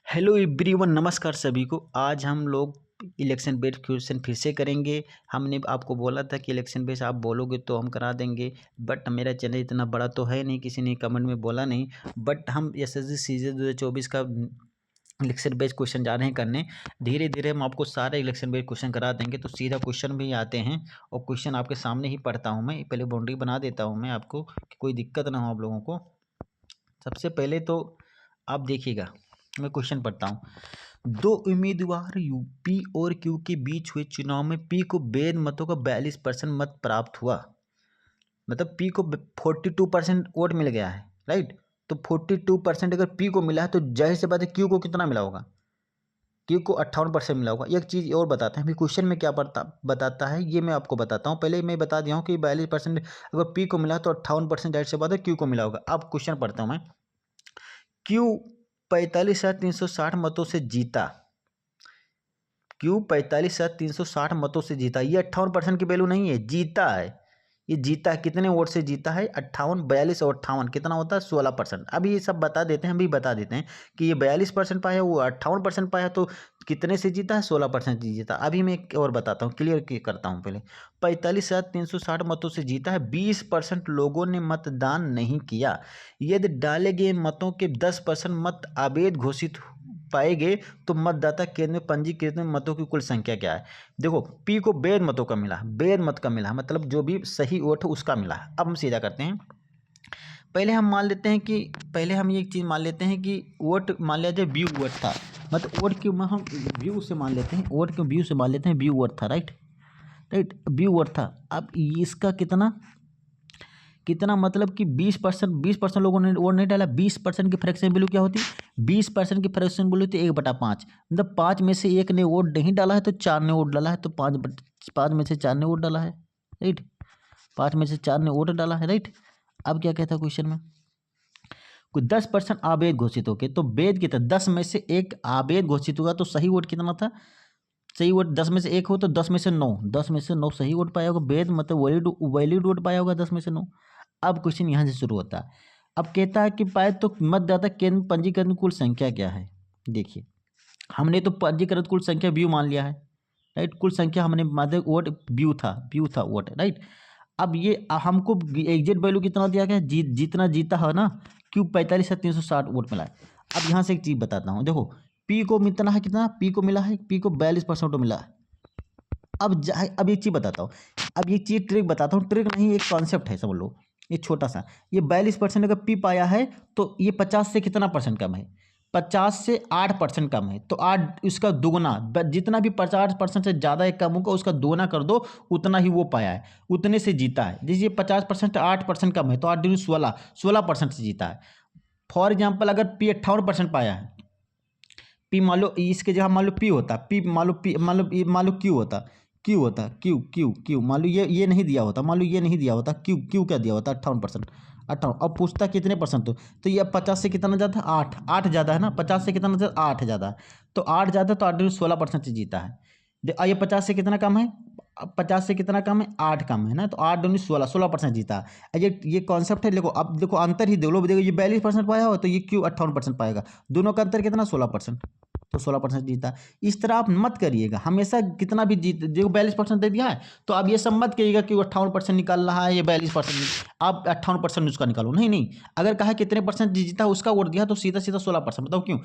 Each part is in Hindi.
हेलो एवरीवन, नमस्कार सभी को। आज हम लोग इलेक्शन बेस्ड क्वेश्चन फिर से करेंगे। हमने आपको बोला था कि इलेक्शन बेस्ड आप बोलोगे तो हम करा देंगे, बट मेरा चैनल इतना बड़ा तो है नहीं, किसी ने कमेंट में बोला नहीं। बट हम एसएससी सीजी 2024 का इलेक्शन बेस्ड क्वेश्चन जा रहे हैं करने। धीरे धीरे हम आपको सारे इलेक्शन बेस्ड क्वेश्चन करा देंगे। तो सीधा क्वेश्चन भी आते हैं और क्वेश्चन आपके सामने ही पढ़ता हूँ मैं। पहले बाउंड्री बना देता हूँ मैं आपको कि कोई दिक्कत ना हो आप लोगों को। सबसे पहले तो आप देखिएगा, मैं क्वेश्चन पढ़ता हूँ। दो उम्मीदवार पी और क्यू के बीच हुए चुनाव में पी को वैध मतों का 42% मत प्राप्त हुआ। मतलब पी को 42% वोट मिल गया है, राइट। तो 42% अगर पी को मिला है तो जाहिर सी बात है क्यू को कितना मिला होगा। क्यू को 58% मिला होगा। एक चीज़ और बताते हैं, अभी क्वेश्चन में क्या बताता है ये मैं आपको बताता हूँ। पहले मैं बता दिया हूँ कि 42% अगर पी को मिला तो 58% जाहिर सी बात है क्यू को मिला होगा। अब क्वेश्चन पढ़ता हूँ मैं। क्यू 45,360 मतों से जीता। क्यू 45,360 मतों से जीता। ये 58% की वैल्यू नहीं है, जीता है। ये जीता है, कितने वोट से जीता है? 58, 42 और 58 कितना होता है? 16%। अभी ये सब बता देते हैं, हम भी बता देते हैं कि ये 42% पाया, वो 58% पाया, तो कितने से जीता है? 16% से जीता। अभी मैं एक और बताता हूँ, क्लियर करता हूँ पहले। 45,360 मतों से जीता है। 20% लोगों ने मतदान नहीं किया। यदि डाले गए मतों के 10% मत अवैध घोषित पाए गए तो मतदाता केंद्र में पंजीकृत मतों की कुल संख्या क्या है? देखो, पी को वैध मतों का मिला, वैध मत का मिला, मतलब जो भी सही वोट है उसका मिला। अब हम सीधा करते हैं। पहले हम मान लेते हैं कि पहले हम ये चीज़ मान लेते हैं कि वोट मान लिया जाए व्यू वोट था। मतलब वोट क्यों हम व्यू से मान लेते हैं, वोट क्यों व्यू से मान लेते हैं, व्यू वोट था, राइट। राइट, व्यू वोट था। अब इसका कितना कितना मतलब कि 20% लोगों ने वोट नहीं डाला। 20% की फ्रैक्शन वैल्यू क्या होती है? 20% की फ्रैक्शन वैल्यू होती है 1/5। मतलब 5 में से 1 ने वोट नहीं डाला है तो 4 ने वोट डाला है, तो 5 में से 4 ने वोट डाला है, राइट। 5 में से 4 ने वोट डाला है, राइट। अब क्या कहता है क्वेश्चन में? कोई 10% अवैध घोषित हो गए तो वैध कितना? 10 में से 1 अवैध घोषित हुआ तो सही वोट कितना था? सही वोट 10 में से 1 हो तो 10 में से 9, 10 में से 9 सही वोट पाया होगा। वैध मतलब वैलिड वोट पाया होगा 10 में से 9। अब क्वेश्चन यहाँ से शुरू होता है। अब कहता है कि पाए तो मतदाता केंद्र पंजीकरण कुल संख्या क्या है? देखिए, हमने तो पंजीकृत कुल संख्या व्यू मान लिया है, राइट। कुल संख्या हमने माने वोट व्यू था वोट, राइट। अब ये हमको एग्जैक्ट वैल्यू कितना दिया गया? जितना जीता है ना, क्यों 45,360 वोट मिला है। अब यहाँ से एक चीज़ बताता हूँ। देखो, पी को मितना है कितना? पी को मिला है, पी को 42% मिला है। अब एक चीज़ बताता हूँ। अब ये चीज़ ट्रिक बताता हूँ, ट्रिक नहीं एक कॉन्सेप्ट है, समझ लो। ये छोटा सा, ये 42% अगर पी पाया है तो ये 50 से कितना परसेंट कम है? 50 से 8% कम है। तो 8 इसका दुगना, जितना भी 50% से ज़्यादा एक कम होगा उसका दुगना कर दो, उतना ही वो पाया है, उतने से जीता है। जैसे 50% 8% कम है तो 8 दूनी 16, 16% से जीता है। फॉर एग्जाम्पल, अगर पी 58% पाया है, पी मान लो इसके जगह मान लो पी होता, पी मान लो पी मान लो क्यू होता, क्यू होता, क्यू क्यू क्यू मान लो ये नहीं दिया होता, मान लो ये नहीं दिया होता, क्यू क्यू क्या दिया होता? 58%। 58। अब पूछता कितने परसेंट तो ये 50 से कितना ज़्यादा? 8, 8 ज़्यादा है ना। 50 से कितना ज़्यादा? 8 ज़्यादा है। तो 8 ज़्यादा तो 8 16% से जीता है। ये 50 से कितना कम है? अब 50 से कितना कम है? 8 कम है ना। तो 8 दूनी 16, 16% जीता है। ये कॉन्सेप्ट है। देखो, अब देखो अंतर ही देख लो। देखो, ये 42% पाया हो तो ये क्यों 58% पाएगा? दोनों का अंतर कितना? 16%। तो 16% जीता। इस तरह आप मत करिएगा हमेशा। कितना भी जीत, देखो 42% दे दिया है तो आप ये सब मत करिएगा कि वो 58% निकाल रहा है, ये 42%। आप 58% उसका निकालो, नहीं नहीं। अगर कहा कितने परसेंट जीता उसका वोट दिया तो सीधा सीधा 16%। बताओ क्यों?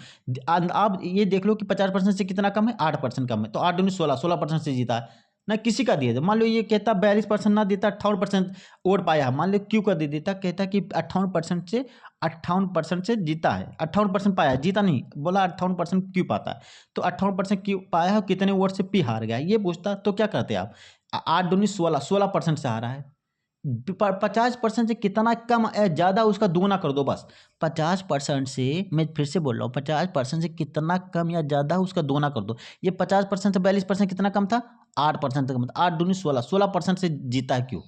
आप ये देख लो कि 50% से कितना कम है? 8% कम है। तो 8 दूनी 16, 16% से जीता है ना। किसी का दिया था, मान लो ये कहता 42% ना देता, 58% वोट पाया है, मान लो क्यू का दे देता, कहता कि 58% से जीता है। 58% पाया, जीता नहीं, बोला 58% क्यू पाता है। तो 58% क्यू पाया है, कितने वोट से पी हार गया ये पूछता, तो क्या करते आप? 8 दूनी 16, 16% से हारा है। 50% से कितना कम है ज़्यादा उसका दुगना कर दो बस। 50% से, मैं फिर से बोल रहा हूँ, 50% से कितना कम या ज़्यादा उसका दुगना कर दो। ये 50% से 42% कितना कम था? 8% कम था। 8 दूनी 16, 16% से जीता है क्यों?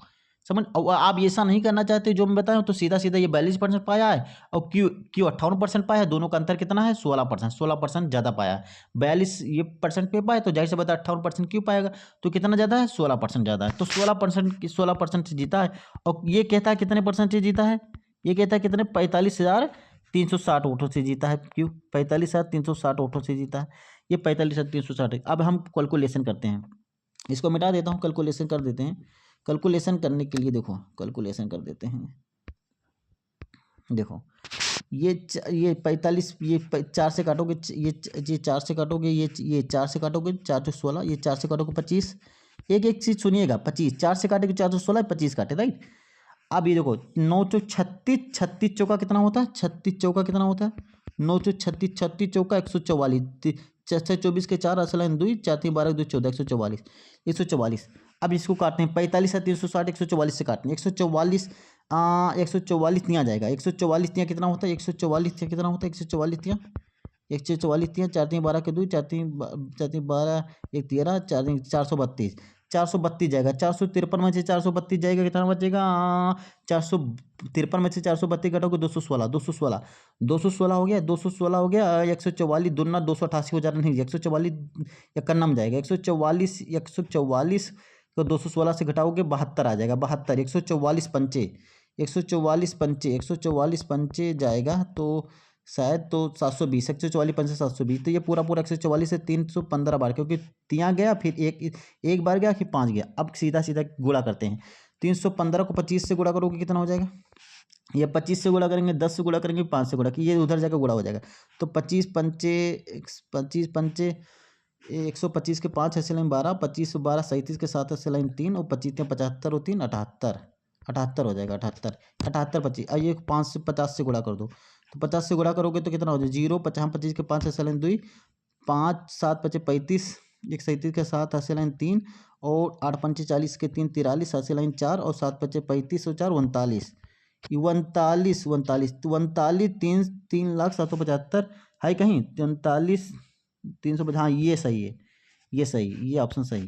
समझ? आप ऐसा नहीं करना चाहते जो मैं बताया तो सीधा सीधा ये 42% पाया है और क्यू क्यू 58% पाया है। दोनों का अंतर कितना है? 16%। 16% ज़्यादा पाया है। 42 ये परसेंट पे पाया तो जाहिर से बता 58% क्यों पाएगा? तो कितना ज़्यादा है? 16% ज़्यादा है। तो 16% से जीता है। और ये कहता है कितने परसेंट से जीता है? ये कहता है कितने? 45,000 360 वोटों से जीता है। क्यों? 45,360 वोटों से जीता है। ये 45,360 है। अब हम कैलकुलेशन करते हैं, इसको मिटा देता हूँ, कैलकुलेशन कर देते हैं। कैलकुलेशन करने के लिए देखो, कैलकुलेशन कर देते हैं। देखो ये 45, ये 4 से काटोगे, ये 4 से काटोगे, ये 4 से काटोगे 416, ये 4 से काटोगे 25। एक चीज़ सुनिएगा, 25 4 से काटेगे 416, 25 काटे, राइट। अब ये देखो 9 चौक 36, 36 चौका कितना होता है? 36 चौका कितना होता है? 9 चौक 36, 36 चौका 144, 6 24 के 4 असलन 2, 4 3 12 2 14, 144, 144। अब इसको काटते हैं, 45 है 360, 144 से काटते हैं, 144, 144 तिया जाएगा, 144 तिया कितना होता है? 144 तिया कितना होता है? 144 तिया, 144 तिया 4 3 12 के 2, 4 3 12 1 13, 4 3 432, 432 जाएगा। 453 में से 432 जाएगा, कितना बचेगा? 453 में से 432 घटाओगे 216, 216, 216 हो गया, 216 हो गया। 144 दूना 288 हो जा रहा, नहीं 144 इक्यावन में जाएगा, 144, 144 को 216 से घटाओगे 72 आ जाएगा, 72, 144 पंचे, 144 पंचे, 144 पंचे जाएगा तो शायद तो 720, 144 पंचे 720, तो ये पूरा 144 से 315 बार, क्योंकि तिया गया, फिर एक बार गया, फिर 5 गया। अब सीधा सीधा गुणा करते हैं, 315 को 25 से गुणा करोगे कितना हो जाएगा? ये 25 से गुणा करेंगे, 10 से गुणा करेंगे, 5 से गुणा, कि ये उधर जाकर गुणा हो जाएगा। तो 25 पंचे 125 के 5 ऐसे लाइन 12, 25 12 37 के 7 ऐसे लाइन 3, और 25 75 और 3 78, 78 हो जाएगा, 78, 78 25। अब ये 5 से 50 से गुणा कर दो, तो 50 से गुणा करोगे तो कितना हो जाएगा? 0 50 25 के 5 ऐसे लाइन 2, 5 7 25 35, 1 37 के 7 ऐसे लाइन 3, और 8 पंचे 40 के 3 43 ऐसे लाइन 4, और 7 25 35 और 4 39, 39 39 39 3,00,775 है कहीं? 39 350, हाँ ये सही है, ये सही, ये ऑप्शन सही।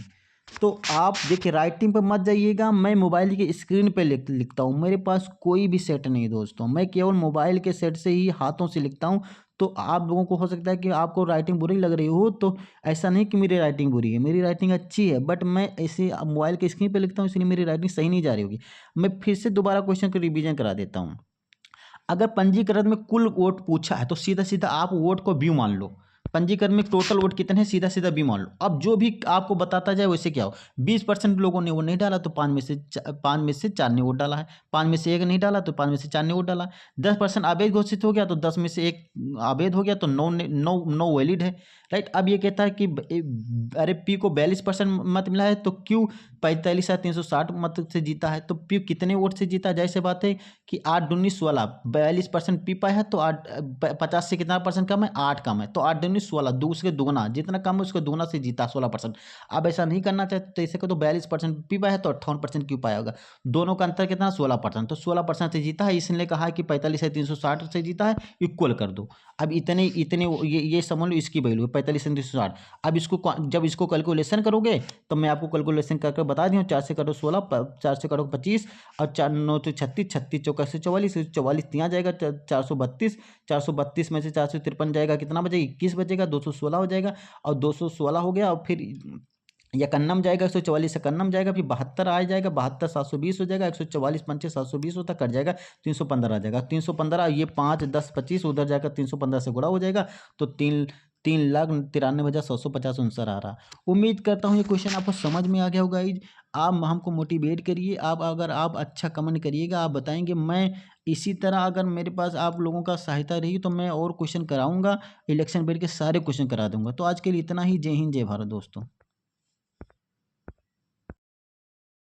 तो आप देखिए, राइटिंग पे मत जाइएगा, मैं मोबाइल की स्क्रीन पे लिखता हूँ, मेरे पास कोई भी सेट नहीं दोस्तों, मैं केवल मोबाइल के सेट से ही हाथों से लिखता हूँ। तो आप लोगों को हो सकता है कि आपको राइटिंग बुरी लग रही हो, तो ऐसा नहीं कि मेरी राइटिंग बुरी है, मेरी राइटिंग अच्छी है, बट मैं ऐसे मोबाइल के स्क्रीन पे लिखता हूँ, इसलिए मेरी राइटिंग सही नहीं जा रही होगी। मैं फिर से दोबारा क्वेश्चन को रिवीजन करा देता हूँ। अगर पंजीकरण में कुल वोट पूछा है तो सीधा सीधा आप वोट को बी मान लो, पंजीकरण में टोटल वोट कितने हैं, सीधा सीधा बी मान लो। अब जो भी आपको बताता जाए वैसे क्या हो, 20% लोगों ने वो नहीं डाला तो 5 में से 4 ने वोट डाला है, 5 में से 1 नहीं डाला तो 5 में से 4 ने वोट डाला, 10% अवैध घोषित हो गया तो 10 में से 1 अवैध हो गया, तो 9 वैलिड है, राइट। अब ये कहता है कि अरे पी को 42% मत मिला है, तो क्यू 45,360 मत से जीता है, तो पी कितने वोट से जीता? जैसे बात है कि 8 दूनी 16, 42% पी पाया है, तो 50 से कितना परसेंट कम है? 8 कम है, तो 8 दूनी 16, दूसरे दुगना, जितना कम है उसके दुगना से जीता 16%। अब ऐसा नहीं करना चाहते तो ऐसे को, तो 42% पी पाया है तो 58% क्यों पाया होगा, दोनों का अंतर कितना? 16%, तो 16% से जीता है, इसलिए कहा है कि 45,360 से जीता है, इक्वल कर दो। अब इतने इतने ये समझ लो इसकी वैल्यू है 45,360। अब इसको जब इसको कैलकुलेशन करोगे तो मैं आपको कैलकुलेशन करके बता दी हूँ, 4 से करो 16, 4 से करो 25, और 4 9 तो 36, 36 चौका से 44, 44 यहाँ जाएगा 432, 432 में से 453 जाएगा, कितना बचेगा? 21 बचेगा, 216 हो जाएगा, और 216 हो गया, और फिर इक्यानम जाएगा, 144 इक्यानम जाएगा, फिर 72 आ जाएगा, 72 720 हो जाएगा, 144 पंचे 720 होता, कट जाएगा, 315 आ जाएगा, 315, ये 5 10 25 उधर जाकर 315 से गुणा हो जाएगा, तो 3,93,750 आंसर आ रहा। उम्मीद करता हूँ ये क्वेश्चन आपको समझ में आ गया होगा। आप हमको मोटिवेट करिए, आप अगर आप अच्छा कमेंट करिएगा, आप बताएंगे, मैं इसी तरह अगर मेरे पास आप लोगों का सहायता रही तो मैं और क्वेश्चन कराऊंगा, इलेक्शन बेड के सारे क्वेश्चन करा दूंगा। तो आज के लिए इतना ही। जय हिंद, जय भारत दोस्तों।